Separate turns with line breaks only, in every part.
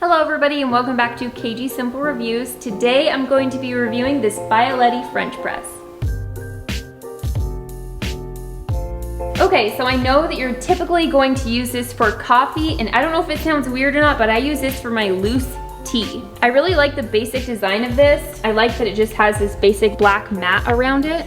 Hello everybody and welcome back to KG Simple Reviews. Today I'm going to be reviewing this Bialetti French press. Okay, so I know that you're typically going to use this for coffee, and I don't know if it sounds weird or not, but I use this for my loose tea. I really like the basic design of this. I like that it just has this basic black mat around it.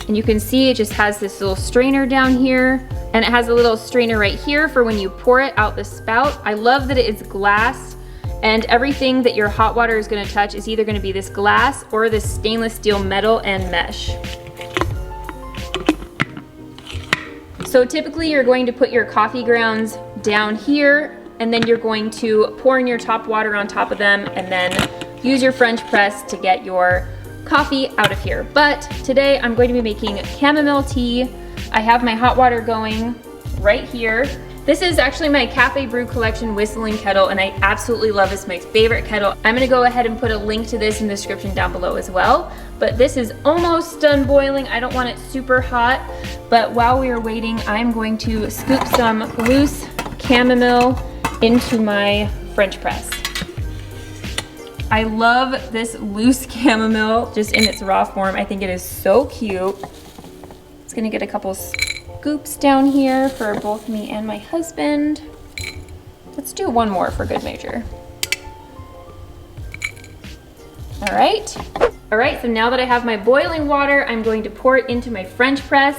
And you can see it just has this little strainer down here, and it has a little strainer right here for when you pour it out the spout. I love that it is glass, and everything that your hot water is gonna touch is either gonna be this glass or this stainless steel metal and mesh. So typically you're going to put your coffee grounds down here, and then you're going to pour in your top water on top of them, and then use your French press to get your coffee out of here. But today I'm going to be making chamomile tea. I have my hot water going right here. This is actually my Cafe Brew Collection whistling kettle, and I absolutely love this. It's my favorite kettle. I'm gonna go ahead and put a link to this in the description down below as well. But this is almost done boiling. I don't want it super hot, but while we are waiting, I'm going to scoop some loose chamomile into my French press. I love this loose chamomile just in its raw form. I think it is so cute. It's gonna get a couple scoops down here for both me and my husband. Let's do one more for good measure. All right, so now that I have my boiling water, I'm going to pour it into my French press.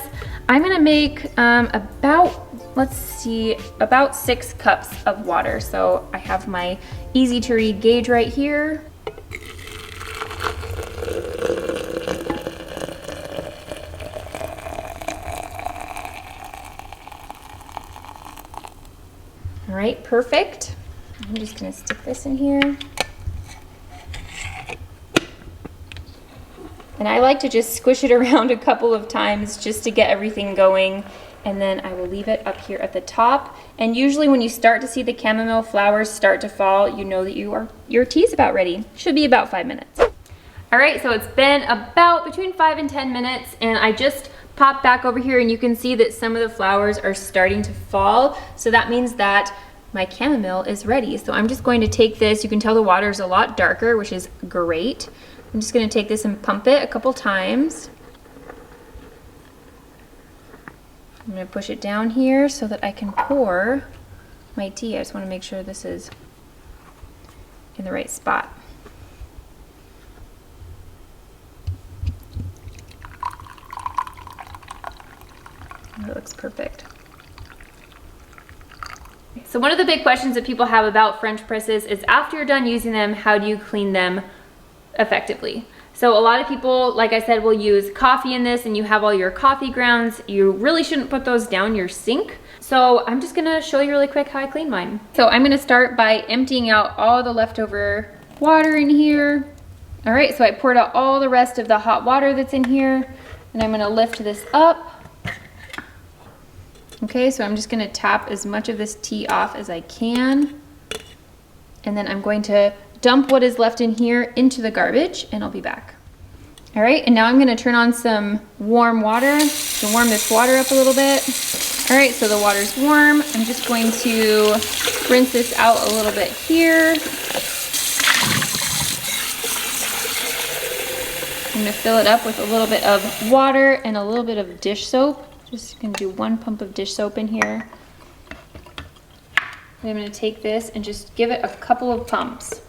I'm gonna make about 6 cups of water. So I have my easy to read gauge right here. All right, perfect. I'm just gonna stick this in here. And I like to just squish it around a couple of times just to get everything going. And then I will leave it up here at the top. And usually when you start to see the chamomile flowers start to fall, you know that your tea is about ready. Should be about 5 minutes. All right, so it's been about between 5 and 10 minutes, and I just popped back over here, and you can see that some of the flowers are starting to fall. So that means that my chamomile is ready. So I'm just going to take this. You can tell the water is a lot darker, which is great. I'm just gonna take this and pump it a couple times. I'm gonna push it down here so that I can pour my tea. I just wanna make sure this is in the right spot. That looks perfect. So one of the big questions that people have about French presses is after you're done using them, how do you clean them effectively? So a lot of people, like I said, will use coffee in this, and you have all your coffee grounds. You really shouldn't put those down your sink. So I'm just gonna show you really quick how I clean mine. So I'm gonna start by emptying out all the leftover water in here. All right, so I poured out all the rest of the hot water that's in here, and I'm gonna lift this up. Okay, so I'm just gonna tap as much of this tea off as I can. And then I'm going to dump what is left in here into the garbage, and I'll be back. All right, and now I'm gonna turn on some warm water to warm this water up a little bit. All right, so the water's warm. I'm just going to rinse this out a little bit here. I'm gonna fill it up with a little bit of water and a little bit of dish soap. Just gonna do 1 pump of dish soap in here. And I'm gonna take this and just give it a couple of pumps.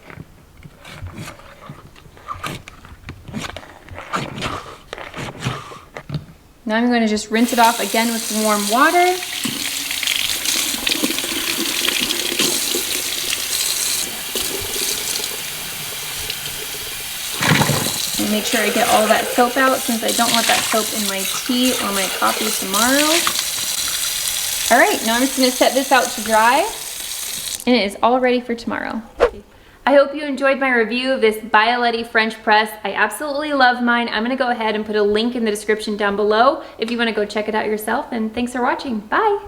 Now I'm going to just rinse it off again with some warm water. And make sure I get all that soap out, since I don't want that soap in my tea or my coffee tomorrow. All right, now I'm just going to set this out to dry, and it is all ready for tomorrow. I hope you enjoyed my review of this Bialetti French press. I absolutely love mine. I'm gonna go ahead and put a link in the description down below if you wanna go check it out yourself, and thanks for watching. Bye.